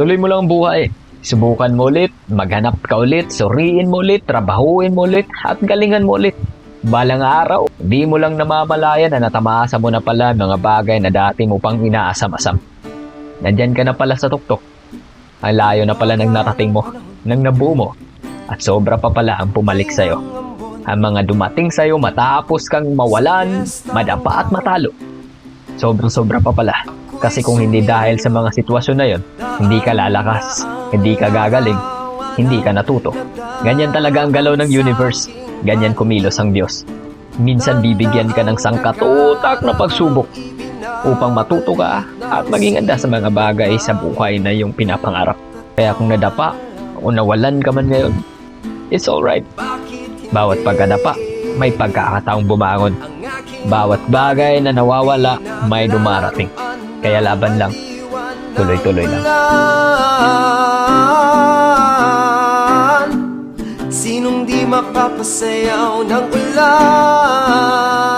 Tuloy mo lang ang buhay. Subukan mo ulit, maghanap ka ulit, suriin mo ulit, trabahuin mo ulit, at galingan mo ulit. Balang araw, di mo lang namamalayan na natamasa mo na pala mga bagay na dati mo pang inaasam-asam. Nandyan ka na pala sa tuktok. Ang layo na pala ng narating mo, ng nabuo mo, at sobra pa pala ang pumalik sa'yo. Ang mga dumating sa'yo matapos kang mawalan, madapa at matalo. Sobrang-sobra pa pala. Kasi kung hindi dahil sa mga sitwasyon na yon, hindi ka lalakas, hindi ka gagaling, hindi ka natuto. Ganyan talaga ang galaw ng universe. Ganyan kumilos ang Diyos. Minsan bibigyan ka ng sangkatutak na pagsubok upang matuto ka at maging anda sa mga bagay sa buhay na iyong pinapangarap. Kaya kung nadapa o nawalan ka man ngayon, it's alright. Bawat pagkadapa, may pagkakataong bumangon. Bawat bagay na nawawala, may dumarating. Kaya laban lang. Tuloy-tuloy lang. Sinong di mapapasayaw ng ulan?